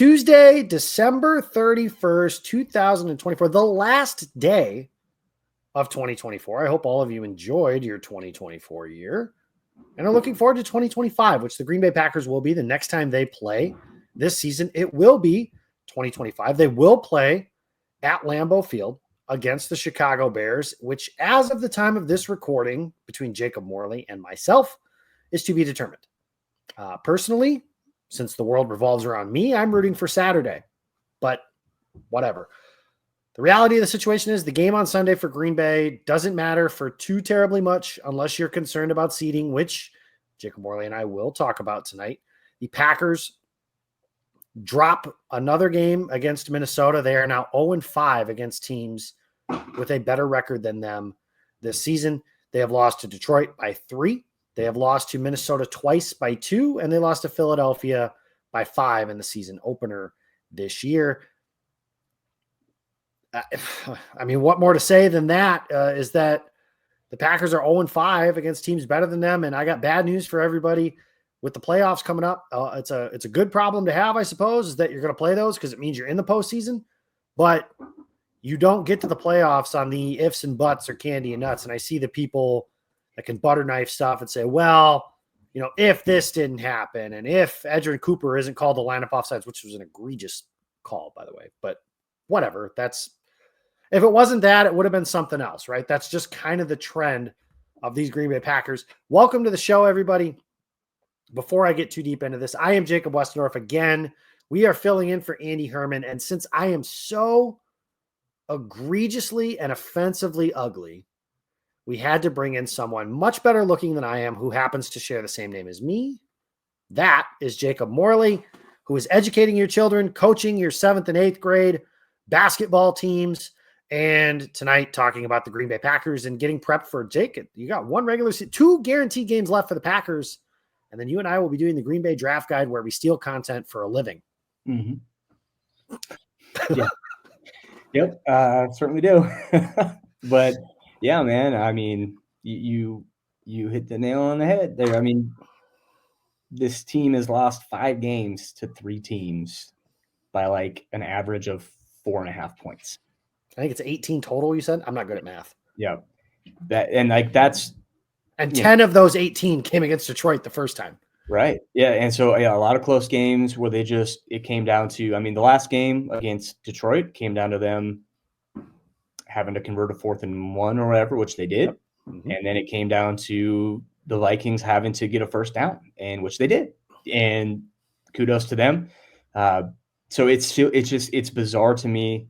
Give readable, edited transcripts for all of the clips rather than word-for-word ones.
Tuesday, December 31st, 2024, the last day of 2024. I hope all of you enjoyed your 2024 year and are looking forward to 2025, which the Green Bay Packers will be the next time they play this season. It will be 2025. They will play at Lambeau Field against the Chicago Bears, which as of the time of this recording between Jacob Morley and myself is to be determined. Personally, since the world revolves around me, I'm rooting for Saturday, but whatever. The reality of the situation is the game on Sunday for Green Bay doesn't matter for too terribly much unless you're concerned about seeding, which Jacob Morley and I will talk about tonight. The Packers drop another game against Minnesota. They are now 0-5 against teams with a better record than them this season. They have lost to Detroit by 3. They have lost to Minnesota twice by 2, and they lost to Philadelphia by 5 in the season opener this year. I mean, what more to say than that is that the Packers are 0-5 against teams better than them, and I got bad news for everybody with the playoffs coming up. It's a good problem to have, I suppose, is that you're going to play those because it means you're in the postseason, but you don't get to the playoffs on the ifs and buts or candy and nuts. And I see the people that can butter knife stuff and say, well, you know, if this didn't happen and if Edgerrin Cooper isn't called the lineup offsides, which was an egregious call, by the way, but whatever. If it wasn't that, it would have been something else, right? That's just kind of the trend of these Green Bay Packers. Welcome to the show, everybody. Before I get too deep into this, I am Jacob Westendorf. Again, we are filling in for Andy Herman. And since I am so egregiously and offensively ugly, we had to bring in someone much better looking than I am who happens to share the same name as me. That is Jacob Morley, who is educating your children, coaching your 7th and 8th grade basketball teams, and tonight talking about the Green Bay Packers and getting prepped for Jake. You got 2 guaranteed games left for the Packers. And then you and I will be doing the Green Bay draft guide where we steal content for a living. Mm-hmm. Yeah. Yep. Certainly do. But yeah, man, I mean, you hit the nail on the head there. I mean, this team has lost 5 games to 3 teams by like an average of 4.5 points. I think it's 18 total, you said? I'm not good at math. Yeah. That's and 10 of those 18 came against Detroit the first time. Right. Yeah. And so, yeah, a lot of close games where it came down to, I mean, the last game against Detroit came down to them having to convert a 4th and 1 or whatever, which they did. Mm-hmm. And then it came down to the Vikings having to get a first down, and which they did. And kudos to them. So it's bizarre to me.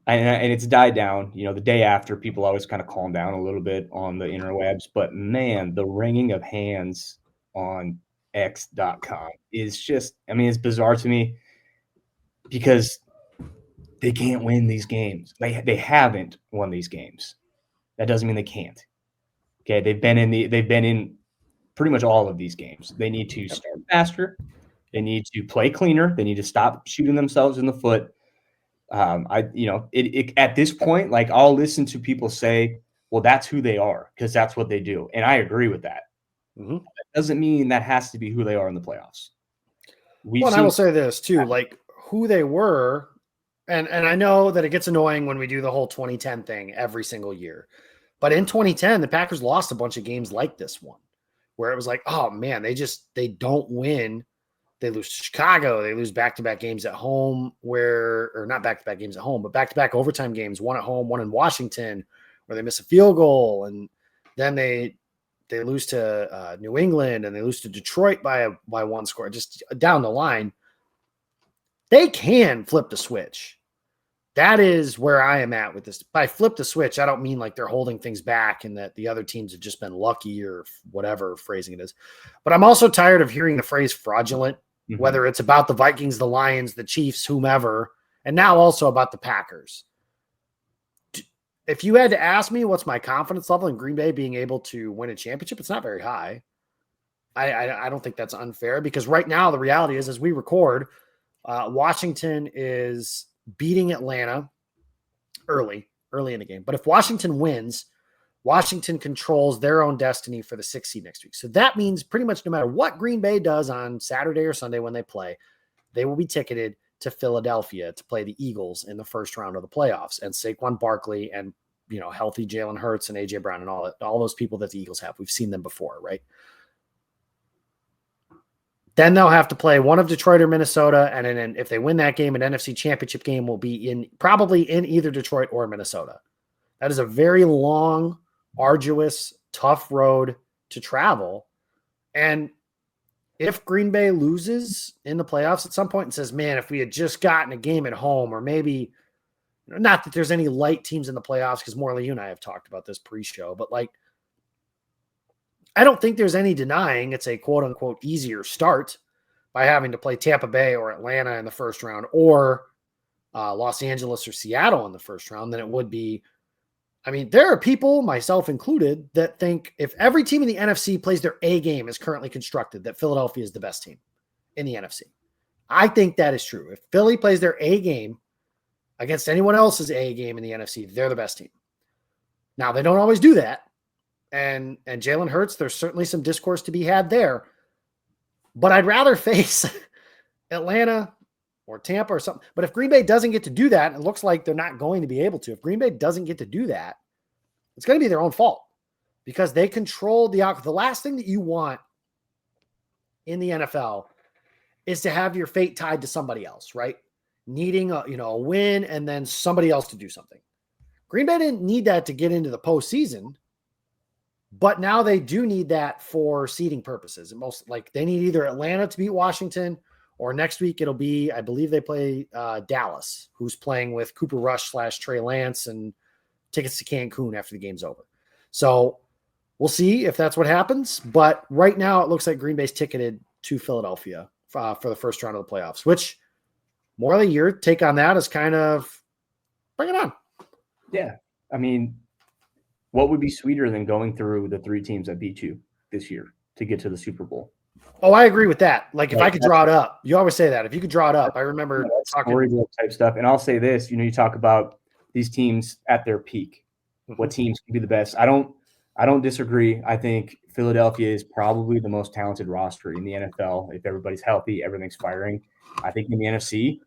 And it's died down, you know, the day after. People always kind of calm down a little bit on the interwebs. But, man, the wringing of hands on X.com is just, I mean, it's bizarre to me because they can't win these games. They haven't won these games. That doesn't mean they can't. Okay, they've been in pretty much all of these games. They need to start faster. They need to play cleaner. They need to stop shooting themselves in the foot. At this point, like, I'll listen to people say, well, that's who they are because that's what they do. And I agree with that. Mm-hmm. That doesn't mean that has to be who they are in the playoffs. And I will say this too, like who they were. And I know that it gets annoying when we do the whole 2010 thing every single year, but in 2010, the Packers lost a bunch of games like this one where it was like, oh man, they don't win. They lose to Chicago. They lose back-to-back games at home or not back-to-back games at home, but back-to-back overtime games, one at home, one in Washington, where they miss a field goal. And then they lose to New England and they lose to Detroit by 1 score, just down the line. They can flip the switch. That is where I am at with this. By flip the switch, I don't mean like they're holding things back and that the other teams have just been lucky or whatever phrasing it is. But I'm also tired of hearing the phrase fraudulent. Mm-hmm. Whether it's about the Vikings, the Lions, the Chiefs, whomever, and now also about the Packers. If you had to ask me what's my confidence level in Green Bay being able to win a championship, it's not very high. I don't think that's unfair because right now the reality is as we record, Washington is beating Atlanta early in the game. But if Washington wins, Washington controls their own destiny for the 6th seed next week. So that means pretty much no matter what Green Bay does on Saturday or Sunday when they play, they will be ticketed to Philadelphia to play the Eagles in the first round of the playoffs. And Saquon Barkley and, healthy Jalen Hurts and AJ Brown and all those people that the Eagles have. We've seen them before, right? Then they'll have to play one of Detroit or Minnesota. And then if they win that game, an NFC championship game will be probably in either Detroit or Minnesota. That is a very long, arduous, tough road to travel. And if Green Bay loses in the playoffs at some point and says, man, if we had just gotten a game at home, or maybe not that there's any light teams in the playoffs, because Morley, you and I have talked about this pre-show, but I don't think there's any denying it's a quote unquote easier start by having to play Tampa Bay or Atlanta in the first round, or Los Angeles or Seattle in the first round than it would be. I mean, there are people, myself included, that think if every team in the NFC plays their A game as currently constructed, that Philadelphia is the best team in the NFC. I think that is true. If Philly plays their A game against anyone else's A game in the NFC, they're the best team. Now, they don't always do that. And Jalen Hurts, there's certainly some discourse to be had there. But I'd rather face Atlanta or Tampa or something. But if Green Bay doesn't get to do that, it looks like they're not going to be able to. If Green Bay doesn't get to do that, it's going to be their own fault, because they control the outcome. The last thing that you want in the NFL is to have your fate tied to somebody else, right? Needing a win and then somebody else to do something. Green Bay didn't need that to get into the postseason, but now they do need that for seeding purposes. And they need either Atlanta to beat Washington, or next week it'll be, I believe they play Dallas, who's playing with Cooper Rush / Trey Lance and tickets to Cancun after the game's over. So we'll see if that's what happens. But right now it looks like Green Bay's ticketed to Philadelphia for the first round of the playoffs, which, Morley, your take on that is kind of bring it on. Yeah. I mean, what would be sweeter than going through the 3 teams that beat you this year to get to the Super Bowl? Oh, I agree with that. If I could draw it up, you always say that. If you could draw it up, I remember talking storybook type stuff. And I'll say this, you talk about these teams at their peak. What teams can be the best? I don't disagree. I think Philadelphia is probably the most talented roster in the NFL. If everybody's healthy, everything's firing. I think in the NFC,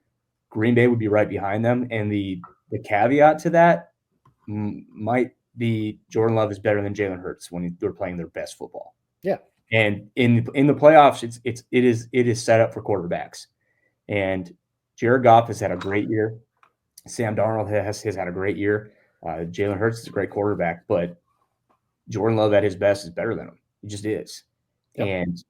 Green Bay would be right behind them. And the caveat to that might be Jordan Love is better than Jalen Hurts when they're playing their best football. Yeah. And in the playoffs, it is set up for quarterbacks. And Jared Goff has had a great year. Sam Darnold has had a great year. Jalen Hurts is a great quarterback, but Jordan Love at his best is better than him. He just is. Yep. And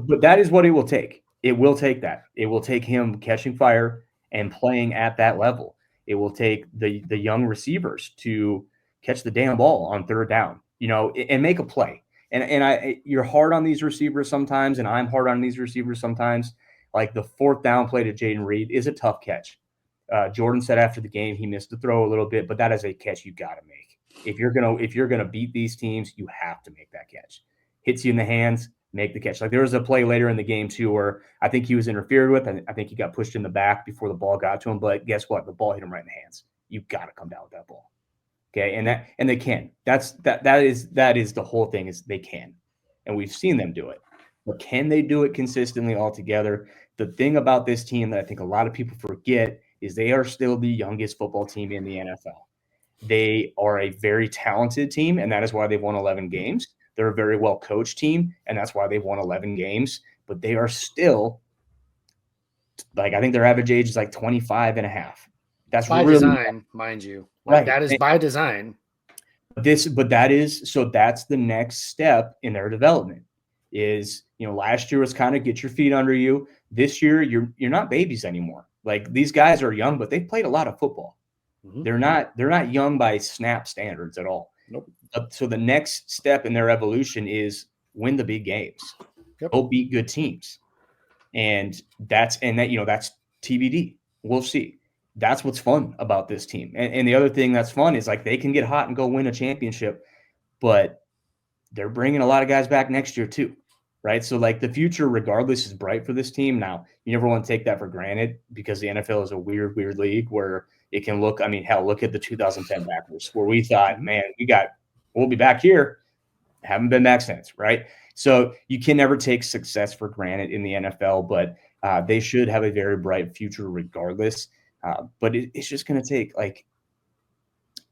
but that is what it will take. It will take that. It will take him catching fire and playing at that level. It will take the young receivers to catch the damn ball on third down, and make a play. And you're hard on these receivers sometimes, and I'm hard on these receivers sometimes. Like the 4th down play to Jaden Reed is a tough catch. Jordan said after the game he missed the throw a little bit, but that is a catch you got to make. If you're gonna beat these teams, you have to make that catch. Hits you in the hands, make the catch. Like there was a play later in the game too where I think he was interfered with, and I think he got pushed in the back before the ball got to him. But guess what? The ball hit him right in the hands. You got to come down with that ball. Okay, and they can. That is the whole thing, is they can, and we've seen them do it. But can they do it consistently all together? The thing about this team that I think a lot of people forget is they are still the youngest football team in the NFL. They are a very talented team, and that is why they've won 11 games. They're a very well coached team, and that's why they've won 11 games. But they are still, I think their average age is 25 and a half. That's by really design, mind you. Right. That is by design. That's the next step in their development is, last year was kind of get your feet under you. This year, you're not babies anymore. These guys are young, but they've played a lot of football. Mm-hmm. They're not young by snap standards at all. Nope. So the next step in their evolution is win the big games. Yep. Go beat good teams. And that's TBD. We'll see. That's what's fun about this team. And the other thing that's fun is they can get hot and go win a championship, but they're bringing a lot of guys back next year too, right? So the future regardless is bright for this team. Now, you never want to take that for granted because the NFL is a weird league where it can look, look at the 2010 Packers where we thought, man, we'll be back here. Haven't been back since, right? So you can never take success for granted in the NFL, but They should have a very bright future regardless. But it's just going to take, like,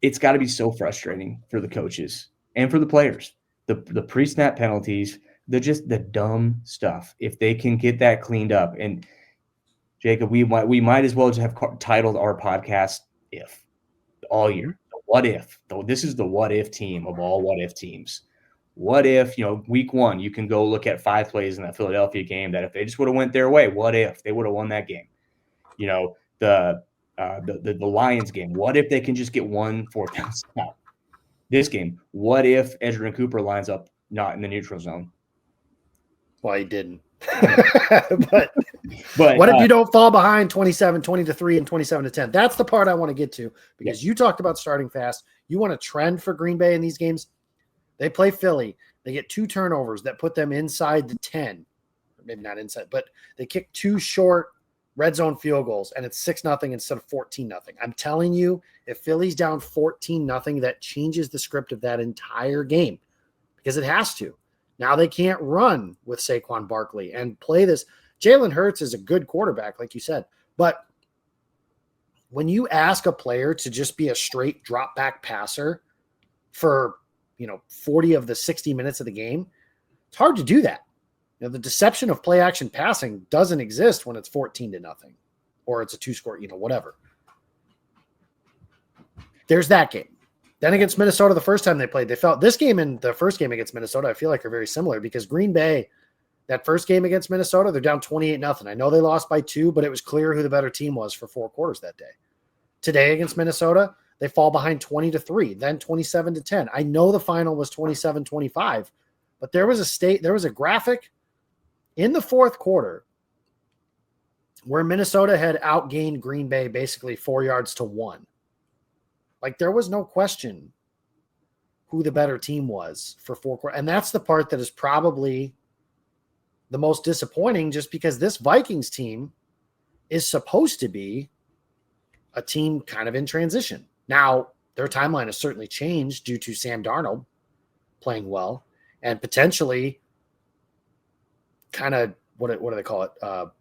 it's got to be so frustrating for the coaches and for the players. The pre-snap penalties, the dumb stuff. If they can get that cleaned up, and Jacob, we might as well just have titled our podcast "If" all year. What if? This is the what if team of all what if teams. What if, week 1, you can go look at 5 plays in that Philadelphia game that if they just would have went their way, what if they would have won that game? The Lions game. What if they can just get 1 4th down stop? This game, what if Edgerrin Cooper lines up not in the neutral zone? Well, he didn't. but what if you don't fall behind 20-3 and 27-10? That's the part I want to get to, because you talked about starting fast. You want a trend for Green Bay in these games. They play Philly. They get 2 turnovers that put them inside the 10. Maybe not inside, but they kick 2 short red zone field goals, and it's 6-0 instead of 14-0. I'm telling you, if Philly's down 14-0, that changes the script of that entire game, because it has to. Now they can't run with Saquon Barkley and play this. Jalen Hurts is a good quarterback, like you said, but when you ask a player to just be a straight drop back passer for 40 of the 60 minutes of the game, it's hard to do that. The deception of play action passing doesn't exist when it's 14-0 or it's a 2-score, whatever. There's that game. Then against Minnesota, the first time they played, they felt this game and the first game against Minnesota, I feel like are very similar, because Green Bay, that first game against Minnesota, they're down 28-0. I know they lost by 2, but it was clear who the better team was for 4 quarters that day. Today against Minnesota, they fall behind 20-3, then 27-10. I know the final was 27-25, but there was a graphic in the 4th quarter where Minnesota had outgained Green Bay basically 4 yards to 1. Like, there was no question who the better team was for 4 quarters. And that's the part that is probably the most disappointing, just because this Vikings team is supposed to be a team kind of in transition. Now, their timeline has certainly changed due to Sam Darnold playing well and potentially kind of, what do they call it?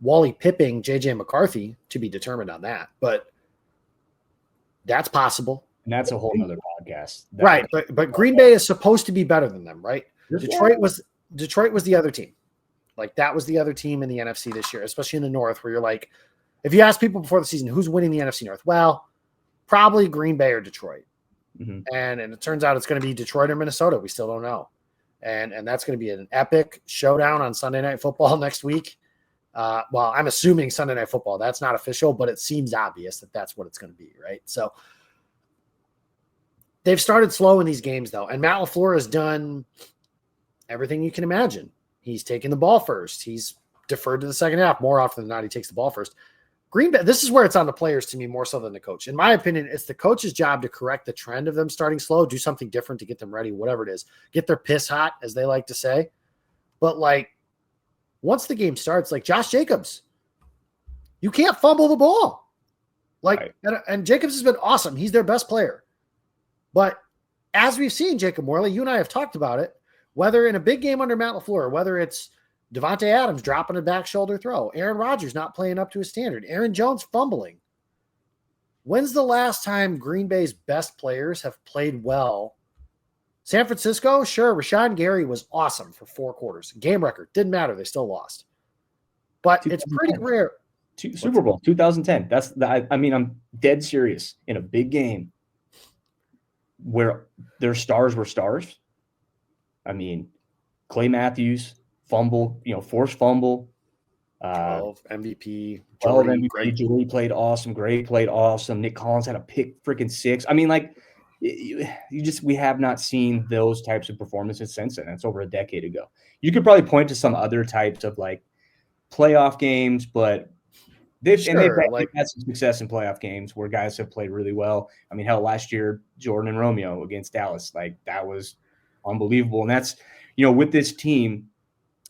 Wally Pipping JJ McCarthy, to be determined on that. But that's possible. And that's a whole nother podcast. Right. But Green Bay is supposed to be better than them, right? Detroit was the other team. Like, that was the other team in the NFC this year, especially in the North, where you're like, if you ask people before the season, who's winning the NFC North? Well, probably Green Bay or Detroit. Mm-hmm. And it turns out it's going to be Detroit or Minnesota. We still don't know. And that's going to be an epic showdown on Sunday Night Football next week. Well, I'm assuming Sunday Night Football. That's not official, but it seems obvious that that's what it's going to be, right? So they've started slow in these games, though. And Matt LaFleur has done everything you can imagine. He's taken the ball first. He's deferred to the second half. More often than not, he takes the ball first. Green Bay, this is where it's on the players to me more so than the coach. In my opinion, it's the coach's job to correct the trend of them starting slow, do something different to get them ready, whatever it is. Get their piss hot, as they like to say. But, like, once the game starts, like Josh Jacobs, you can't fumble the ball. Like, right. And Jacobs has been awesome. He's their best player. But as we've seen, Jacob Morley, you and I have talked about it, whether in a big game under Matt LaFleur, whether it's Devontae Adams dropping a back shoulder throw, Aaron Rodgers not playing up to his standard, Aaron Jones fumbling. When's the last time Green Bay's best players have played well? San Francisco, sure, Rashawn Gary was awesome for 4 quarters. Game record, didn't matter, they still lost. But it's pretty rare. Super Bowl 2010. I'm dead serious. In a big game where their stars were stars. I mean, Clay Matthews, fumble, forced fumble. 12 MVP. 12 MVP. Jordy played awesome. Gray played awesome. Nick Collins had a pick freaking 6. I mean, like, we have not seen those types of performances since then. That's over a decade ago. You could probably point to some other types of, like, playoff games, but they've had some success in playoff games where guys have played really well. I mean, hell, last year, Jordan and Romeo against Dallas, like, that was unbelievable. And that's, with this team,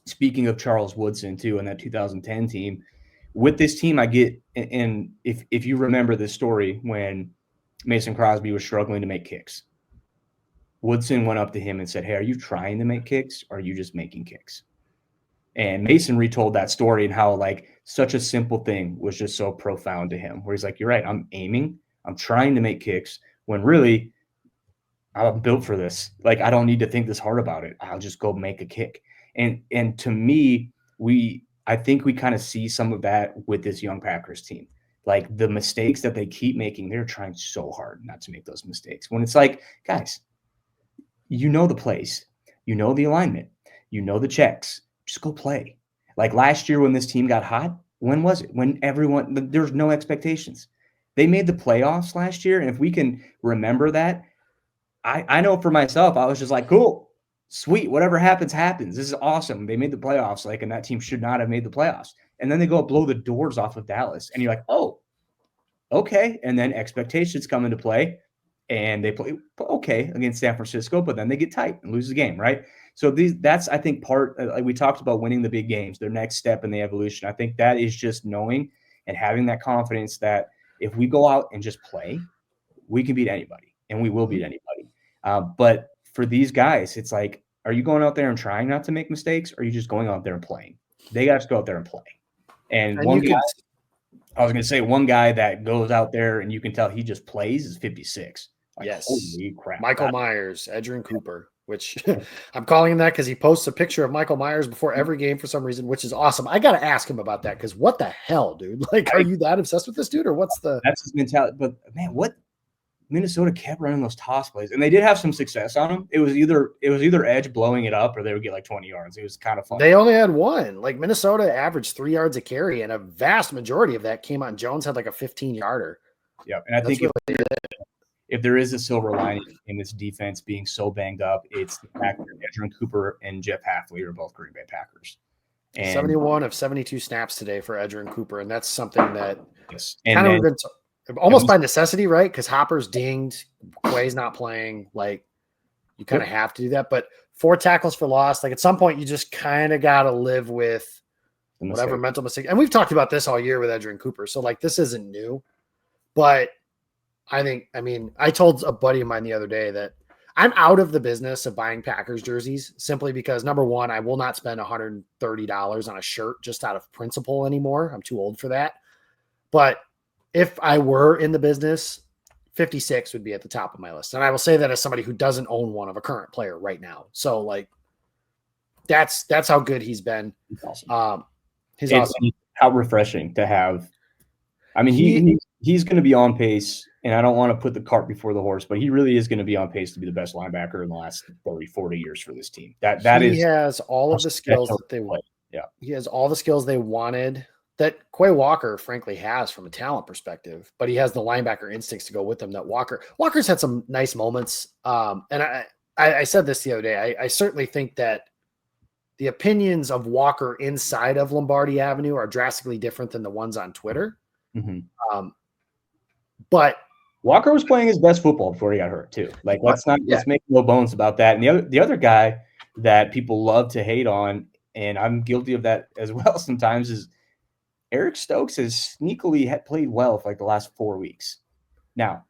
speaking of Charles Woodson too, and that 2010 team, with this team, I get, and if you remember this story when Mason Crosby was struggling to make kicks, Woodson went up to him and said, "Hey, are you trying to make kicks or are you just making kicks?" And Mason retold that story and how like such a simple thing was just so profound to him, where he's like, you're right, I'm aiming, I'm trying to make kicks when really I'm built for this. Like, I don't need to think this hard about it. I'll just go make a kick. And to me, I think we kind of see some of that with this young Packers team. Like the mistakes that they keep making, they're trying so hard not to make those mistakes. When it's like, guys, you know the plays, you know the alignment, you know the checks. Just go play. Like last year when this team got hot, when was it? When there's no expectations. They made the playoffs last year, and if we can remember that, I know for myself, I was just like, cool, sweet, whatever happens, happens. This is awesome. They made the playoffs, like, and that team should not have made the playoffs. And then they go blow the doors off of Dallas, and you're like, oh, okay. And then expectations come into play, and they play okay against San Francisco, but then they get tight and lose the game, right? So that's I think part. Like we talked about winning the big games, their next step in the evolution. I think that is just knowing and having that confidence that if we go out and just play, we can beat anybody, and we will beat anybody. But for these guys, it's like, are you going out there and trying not to make mistakes, or are you just going out there and playing? They got to go out there and play. And one guy, I was going to say, one guy that goes out there and you can tell he just plays is 56. Like, yes. Holy crap. Michael Myers, Edgerrin Cooper, which I'm calling him that because he posts a picture of Michael Myers before every game for some reason, which is awesome. I got to ask him about that because what the hell, dude? Like, are you that obsessed with this dude, or what's the? That's his mentality. But man, what Minnesota kept running those toss plays, and they did have some success on them. It was either edge blowing it up, or they would get like 20 yards. It was kind of fun. They only had one. Like Minnesota averaged 3 yards a carry, and a vast majority of that came on Jones had like a 15-yarder. Yeah, and I think if there is a silver lining in this defense being so banged up, it's the fact that Edgerrin Cooper and Jeff Hafley are both Green Bay Packers. And 71 of 72 snaps today for Edgerrin Cooper, and that's something that kind of been almost by necessity, right? Because Hopper's dinged, Quay's not playing. Like, you kind of have to do that. But 4 tackles for loss, like at some point, you just kind of got to live with whatever mental mistake. And we've talked about this all year with Edgerrin Cooper. So, like, this isn't new. But I told a buddy of mine the other day that I'm out of the business of buying Packers jerseys simply because, number one, I will not spend $130 on a shirt just out of principle anymore. I'm too old for that. But if I were in the business, 56 would be at the top of my list. And I will say that as somebody who doesn't own one of a current player right now. So like that's how good he's been. Awesome. He's awesome. How refreshing to have. I mean, he's going to be on pace, and I don't want to put the cart before the horse, but he really is going to be on pace to be the best linebacker in the last 30, 40 years for this team. He has all of the skills that they want. Yeah. He has all the skills they wanted that Quay Walker, frankly, has from a talent perspective, but he has the linebacker instincts to go with him that Walker's had some nice moments. And I said this the other day. I certainly think that the opinions of Walker inside of Lombardi Avenue are drastically different than the ones on Twitter. Mm-hmm. But Walker was playing his best football before he got hurt too. Like, let's make no bones about that. And the other guy that people love to hate on, and I'm guilty of that as well sometimes, is Eric Stokes has sneakily played well for like the last 4 weeks. Now,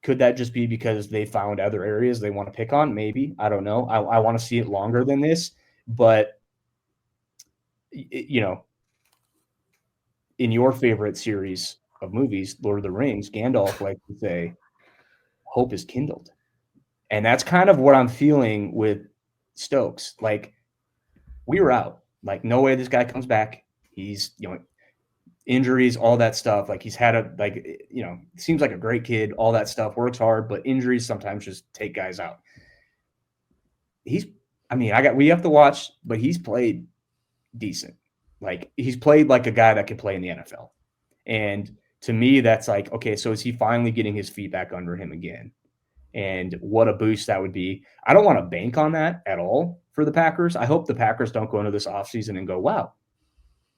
could that just be because they found other areas they want to pick on? Maybe. I don't know. I want to see it longer than this. But, in your favorite series of movies, Lord of the Rings, Gandalf likes to say, hope is kindled. And that's kind of what I'm feeling with Stokes. Like, we were out. Like, no way this guy comes back. He's, injuries, all that stuff. Like, he's had seems like a great kid, all that stuff, works hard, but injuries sometimes just take guys out. We have to watch, but he's played decent. Like, he's played like a guy that could play in the NFL. And to me, that's like, okay, so is he finally getting his feet back under him again? And what a boost that would be. I don't want to bank on that at all for the Packers. I hope the Packers don't go into this offseason and go, wow,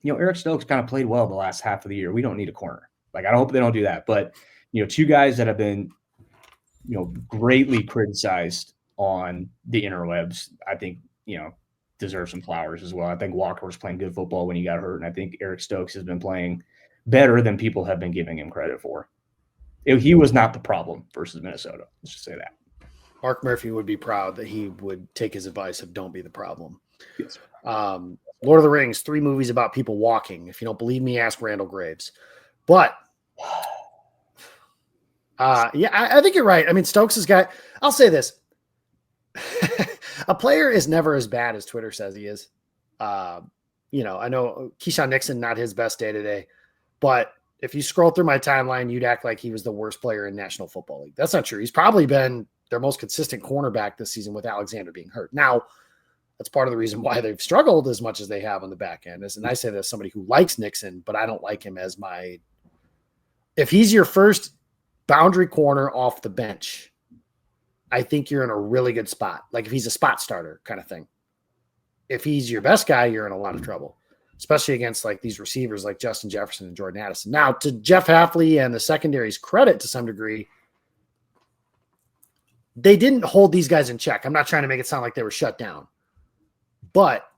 Eric Stokes kind of played well the last half of the year. We don't need a corner. Like, I hope they don't do that. But, 2 guys that have been, greatly criticized on the interwebs, I think, deserve some flowers as well. I think Walker was playing good football when he got hurt, and I think Eric Stokes has been playing better than people have been giving him credit for. He was not the problem versus Minnesota. Let's just say that. Mark Murphy would be proud that he would take his advice of don't be the problem. Yes. Lord of the Rings, 3 movies about people walking. If you don't believe me, ask Randall Graves. But yeah, I think you're right. I mean, Stokes has got, I'll say this. A player is never as bad as Twitter says he is. I know Keyshawn Nixon, not his best day today, but if you scroll through my timeline, you'd act like he was the worst player in National Football League. That's not true. He's probably been their most consistent cornerback this season with Alexander being hurt. Now, that's part of the reason why they've struggled as much as they have on the back end. And I say that as somebody who likes Nixon, but I don't like him as if he's your first boundary corner off the bench, I think you're in a really good spot. Like if he's a spot starter kind of thing. If he's your best guy, you're in a lot of trouble, especially against like these receivers like Justin Jefferson and Jordan Addison. Now, to Jeff Hafley and the secondary's credit to some degree, they didn't hold these guys in check. I'm not trying to make it sound like they were shut down, but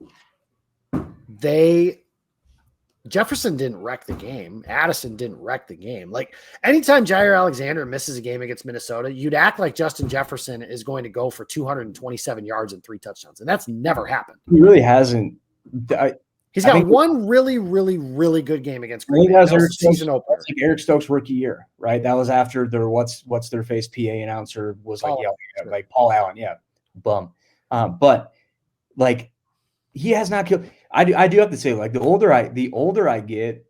Jefferson didn't wreck the game. Addison didn't wreck the game. Like anytime Jair Alexander misses a game against Minnesota, you'd act like Justin Jefferson is going to go for 227 yards and 3 touchdowns. And that's never happened. He really hasn't. He's got one really, really, really good game against Green Bay. That was season opener. Like Eric Stokes' rookie year, right? That was after their what's their face PA announcer was like, like Paul Allen, bum. But like he has not killed. I do have to say, like the older I get,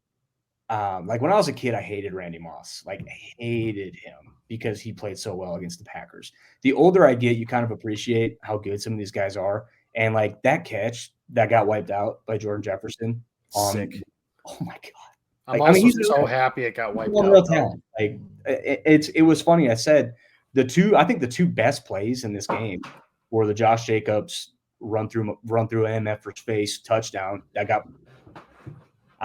like when I was a kid, I hated Randy Moss, like hated him because he played so well against the Packers. The older I get, you kind of appreciate how good some of these guys are, and like that catch that got wiped out by Jordan Jefferson. Sick. Oh my god! I'm also so happy it got wiped out. Real talent. Like it was funny. I said the two best plays in this game were the Josh Jacobs run through an MF for space touchdown. I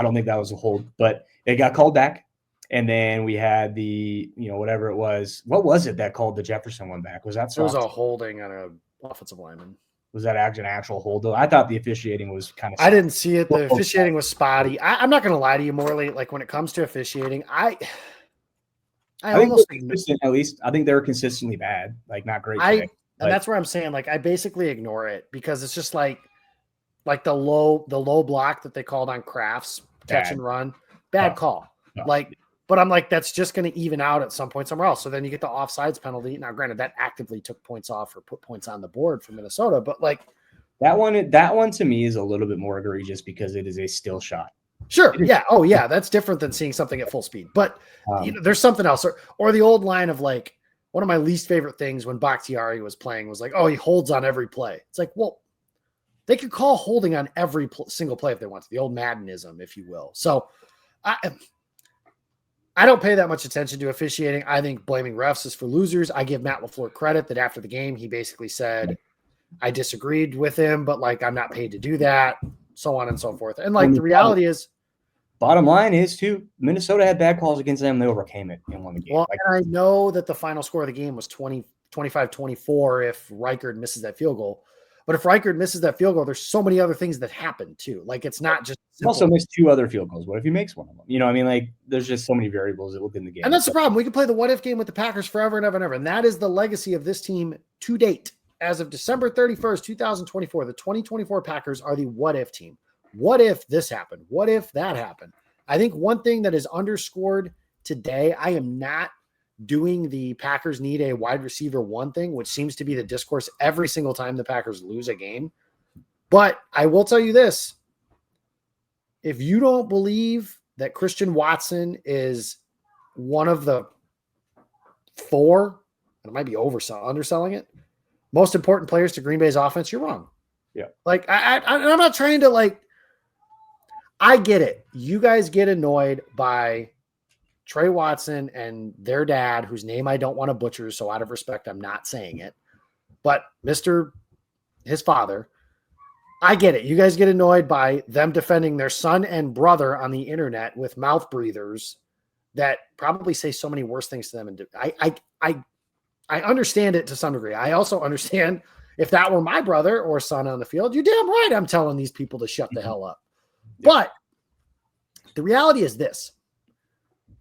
don't think that was a hold, but it got called back. And then we had the, whatever it was. What was it that called the Jefferson one back? Was that soft? It was a holding on an offensive lineman. Was that an actual hold, though? I thought the officiating was kind of. I didn't see it. The officiating was spotty. I'm not going to lie to you, Morley. Like when it comes to officiating, I almost consistent. At least I think they were consistently bad, like not great. And that's where I'm saying, like, I basically ignore it because it's just like the low block that they called on Kraft's catch and run, bad call. No. But I'm like, that's just going to even out at some point somewhere else. So then you get the offsides penalty. Now, granted, that actively took points off or put points on the board for Minnesota, but like that one to me is a little bit more egregious because it is a still shot. Sure. Yeah. Oh, yeah. That's different than seeing something at full speed. But there's something else, or the old line of like, one of my least favorite things when Bakhtiari was playing was like, oh, he holds on every play. It's like, well, they could call holding on every single play if they want to, the old Maddenism, if you will. So I don't pay that much attention to officiating. I think blaming refs is for losers. I give Matt LaFleur credit that after the game, he basically said, I disagreed with him, but like, I'm not paid to do that, so on and so forth. And like, the reality is, bottom line is too, Minnesota had bad calls against them. They overcame it and won the game. Well, and I know that the final score of the game was 25-24 if Reichard misses that field goal. But if Reichard misses that field goal, there's so many other things that happen too. Like it's not just simple. Also missed 2 other field goals. What if he makes one of them? You know, I mean, like there's just so many variables that within the game. And that's the problem. We can play the what if game with the Packers forever and ever and ever. And that is the legacy of this team to date. As of December 31st, 2024, the 2024 Packers are the what if team. What if this happened? What if that happened? I think one thing that is underscored today, I am not doing the Packers need a wide receiver one thing, which seems to be the discourse every single time the Packers lose a game. But I will tell you this. If you don't believe that Christian Watson is one of the 4, and it might be underselling it, most important players to Green Bay's offense, you're wrong. Yeah. Like I'm not trying to like, I get it. You guys get annoyed by Trey Watson and their dad, whose name I don't want to butcher, so out of respect, I'm not saying it. But his father, I get it. You guys get annoyed by them defending their son and brother on the internet with mouth breathers that probably say so many worse things to them. And I understand it to some degree. I also understand if that were my brother or son on the field, you're damn right I'm telling these people to shut the hell up. But the reality is this.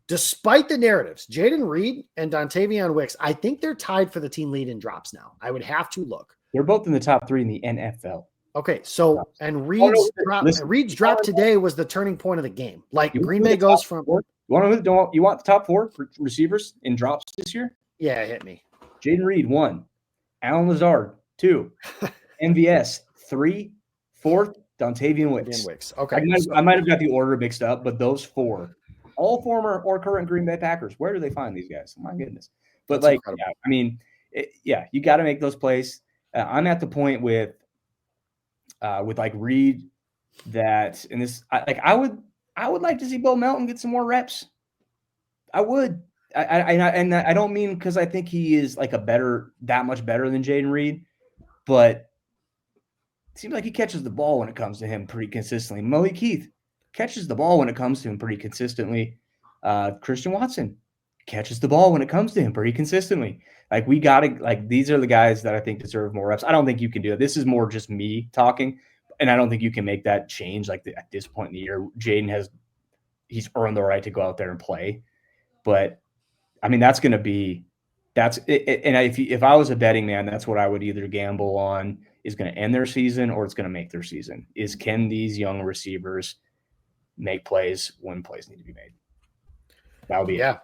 despite the narratives, Jaden Reed and Dontavion Wicks, I think they're tied for the team lead in drops now. I would have to look. They're both in the top 3 in the NFL. Okay, so and Reed's drop today was the turning point of the game. Like Green Bay goes from. You want the top 4 receivers in drops this year? Yeah, hit me. Jaden Reed 1, Allen Lazard 2, MVS 3, 4th Dontavion Wicks. Okay, I might have got the order mixed up, but those 4, all former or current Green Bay Packers. Where do they find these guys? My goodness! But that's incredible. You got to make those plays. I'm at the point with like Reed that, and this, I would like to see Bo Melton get some more reps. I would. I don't mean because I think he is like that much better than Jaden Reed, but it seems like he catches the ball when it comes to him pretty consistently. Malik Heath catches the ball when it comes to him pretty consistently. Christian Watson catches the ball when it comes to him pretty consistently. Like these are the guys that I think deserve more reps. I don't think you can do it. This is more just me talking, and I don't think you can make that change at this point in the year. Jaden he's earned the right to go out there and play, but I mean that's it. And if I was a betting man, that's what I would either gamble on is going to end their season or it's going to make their season. Can these young receivers make plays when plays need to be made? That would be it.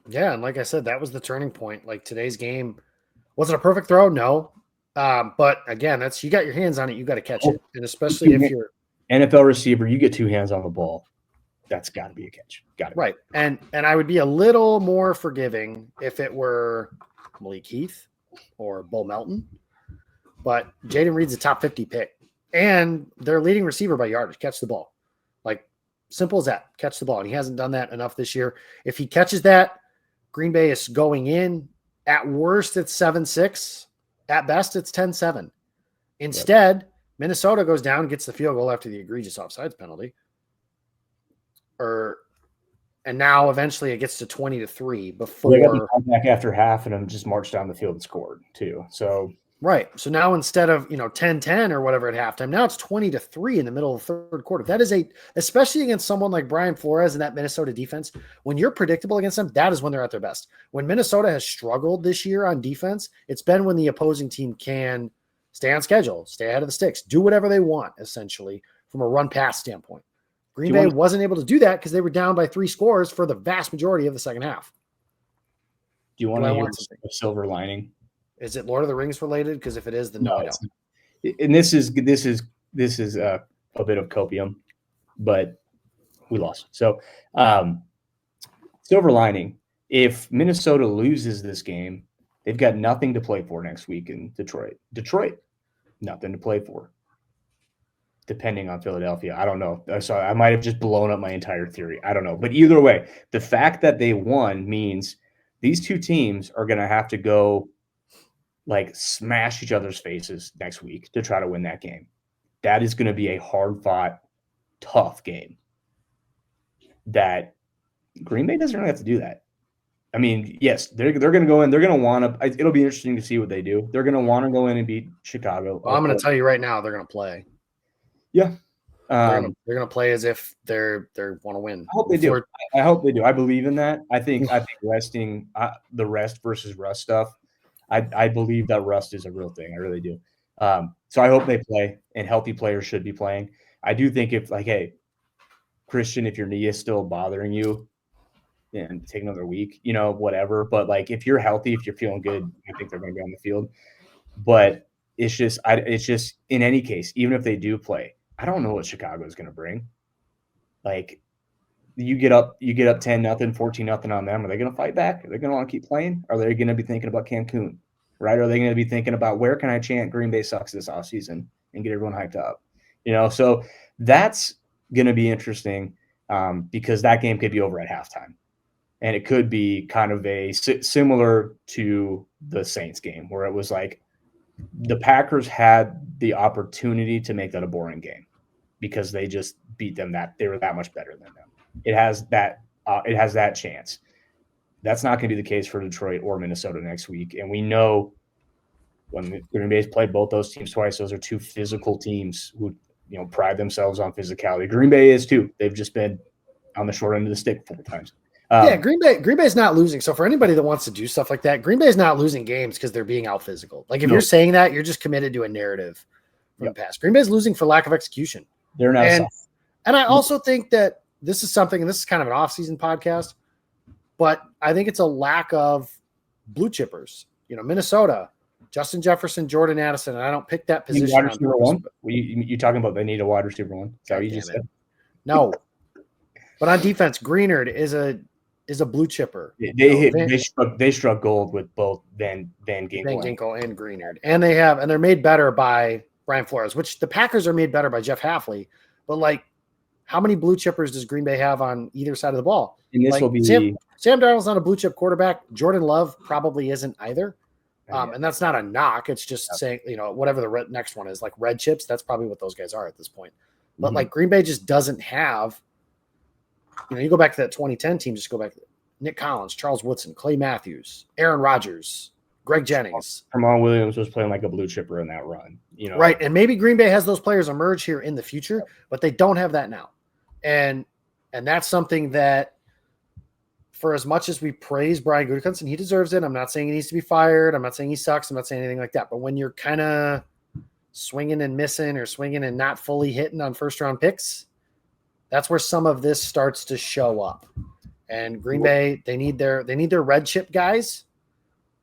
Yeah, and like I said, that was the turning point. Like today's game, was it a perfect throw? No. But again, you got your hands on it, you got to catch it. And especially if you're NFL receiver, you get 2 hands on the ball. That's got to be a catch. Got it. Right. And I would be a little more forgiving if it were Malik Heath or Bo Melton. But Jaden Reed's a top 50 pick. And their leading receiver by yardage, catch the ball. Like simple as that. Catch the ball. And he hasn't done that enough this year. If he catches that, Green Bay is going in. At worst, it's 7-6. At best, it's 10-7. Instead, Minnesota goes down, gets the field goal after the egregious offsides penalty. And now eventually it gets to 20-3 before they got the comeback after half, and then just marched down the field and scored too. So right. So now instead of 10-10 or whatever at halftime, now it's 20-3 in the middle of the third quarter. That is especially against someone like Brian Flores and that Minnesota defense. When you're predictable against them, that is when they're at their best. When Minnesota has struggled this year on defense, it's been when the opposing team can stay on schedule, stay ahead of the sticks, do whatever they want essentially from a run pass standpoint. Green Bay wasn't able to do that because they were down by 3 scores for the vast majority of the second half. Do you want to hear a silver lining? Is it Lord of the Rings related? Because if it is, then no, I don't. And this is a bit of copium, but we lost. So silver lining: if Minnesota loses this game, they've got nothing to play for next week in Detroit. Nothing to play for. Depending on Philadelphia. I don't know. So I might have just blown up my entire theory. I don't know. But either way, the fact that they won means these 2 teams are going to have to go smash each other's faces next week to try to win that game. That is going to be a hard-fought, tough game that Green Bay doesn't really have to do that. I mean, yes, they're going to go in. They're going to want to – it'll be interesting to see what they do. They're going to want to go in and beat Chicago. Well, I'm going to tell you right now, they're going to play. Yeah. They're going to play as if they want to win. I hope they do. I hope they do. I believe in that. I think resting the rest versus rust stuff, I believe that rust is a real thing. I really do. So I hope they play, and healthy players should be playing. I do think if hey, Christian, if your knee is still bothering you, and take another week, whatever. But if you're healthy, if you're feeling good, I think they're going to be on the field. But it's just in any case, even if they do play, I don't know what Chicago is going to bring. You get up 10-0, 14-0 on them. Are they going to fight back? Are they going to want to keep playing? Are they going to be thinking about Cancun? Right? Are they going to be thinking about where can I chant Green Bay sucks this offseason and get everyone hyped up? So that's going to be interesting because that game could be over at halftime. And it could be kind of similar to the Saints game where it was the Packers had the opportunity to make that a boring game because they just beat them they were that much better than them. It has that chance. That's not going to be the case for Detroit or Minnesota next week. And we know when Green Bay's played both those teams twice, those are 2 physical teams who pride themselves on physicality. Green Bay is too. They've just been on the short end of the stick 4 times. Green Bay's not losing. So for anybody that wants to do stuff like that, Green Bay's not losing games because they're being out physical. Like if you're saying that, you're just committed to a narrative from the past. Green Bay's losing for lack of execution. They're not. And I also think that this is something, and this is kind of an off-season podcast, but I think it's a lack of blue chippers. Minnesota, Justin Jefferson, Jordan Addison, and I don't pick that position. Wide receiver one? You talking about they need a wide receiver one? Is that what you just said? No. But on defense, Greenard is a blue chipper. They struck gold with both Van Ginkel and Greenard. And they're made better by Brian Flores, which the Packers are made better by Jeff Hafley. But like, how many blue chippers does Green Bay have on either side of the ball? And this will be Sam Darnold's not a blue chip quarterback. Jordan Love probably isn't either. And that's not a knock. It's just saying, whatever the next one is, like red chips, that's probably what those guys are at this point. But like Green Bay just doesn't have, you go back to that 2010 team, just go back to Nick Collins, Charles Woodson, Clay Matthews, Aaron Rodgers, Greg Jennings. Jamal Williams was playing like a blue chipper in that run. Right. And maybe Green Bay has those players emerge here in the future, but they don't have that now. And that's something that, for as much as we praise Brian Gutekunst, and he deserves it, I'm not saying he needs to be fired. I'm not saying he sucks. I'm not saying anything like that. But when you're kind of swinging and missing or swinging and not fully hitting on first-round picks, that's where some of this starts to show up. And Green Bay, they need their red chip guys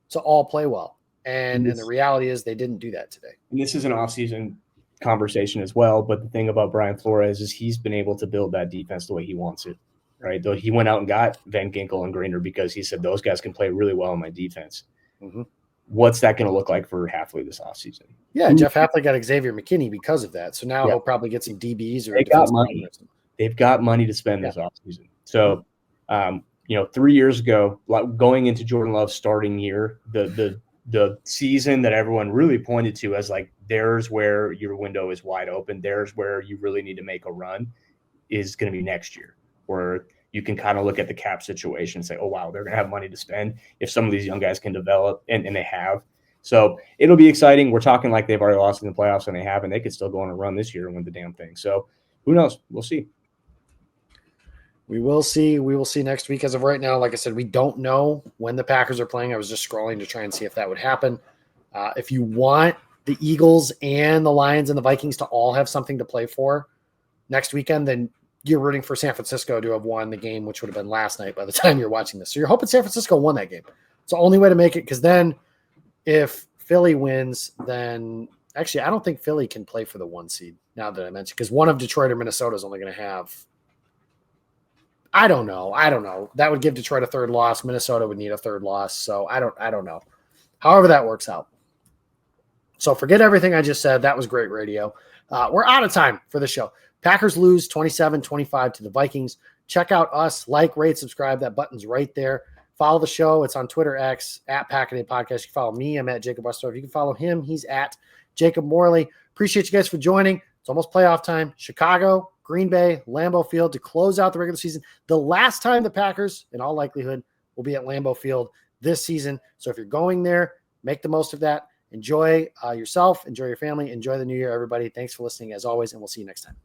to all play well. And the reality is they didn't do that today. And this is an off-season conversation as well. But the thing about Brian Flores is he's been able to build that defense the way he wants it. Right, though he went out and got Van Ginkel and Greener because he said those guys can play really well in my defense. Mm-hmm. What's that going to look like for Hafley this offseason? Yeah, Jeff Hafley got Xavier McKinney because of that. So now he'll probably get some DBs or they got money. They've got money to spend this offseason. So, 3 years ago, going into Jordan Love's starting year, the season that everyone really pointed to as like there's where your window is wide open, there's where you really need to make a run, is going to be next year. Where you can kind of look at the cap situation and say, oh, wow, they're going to have money to spend if some of these young guys can develop, and they have. So it'll be exciting. We're talking like they've already lost in the playoffs, and they have, and they could still go on a run this year and win the damn thing. So who knows? We'll see. We will see. We will see next week. As of right now, like I said, we don't know when the Packers are playing. I was just scrolling to try and see if that would happen. If you want the Eagles and the Lions and the Vikings to all have something to play for next weekend, then you're rooting for San Francisco to have won the game, which would have been last night by the time you're watching this. So you're hoping San Francisco won that game. It's the only way to make it, because then if Philly wins, then actually I don't think Philly can play for the 1 seed now that I mentioned, because one of Detroit or Minnesota is only going to have – I don't know. That would give Detroit a third loss. Minnesota would need a third loss. So I don't know. However that works out. So forget everything I just said. That was great radio. We're out of time for the show. Packers lose 27-25 to the Vikings. Check out us, like, rate, subscribe. That button's right there. Follow the show. It's on Twitter, X, at Packaday Podcast. You can follow me. I'm at Jacob Westorf. You can follow him. He's at Jacob Morley. Appreciate you guys for joining. It's almost playoff time. Chicago, Green Bay, Lambeau Field to close out the regular season. The last time the Packers, in all likelihood, will be at Lambeau Field this season. So if you're going there, make the most of that. Enjoy yourself. Enjoy your family. Enjoy the new year, everybody. Thanks for listening, as always, and we'll see you next time.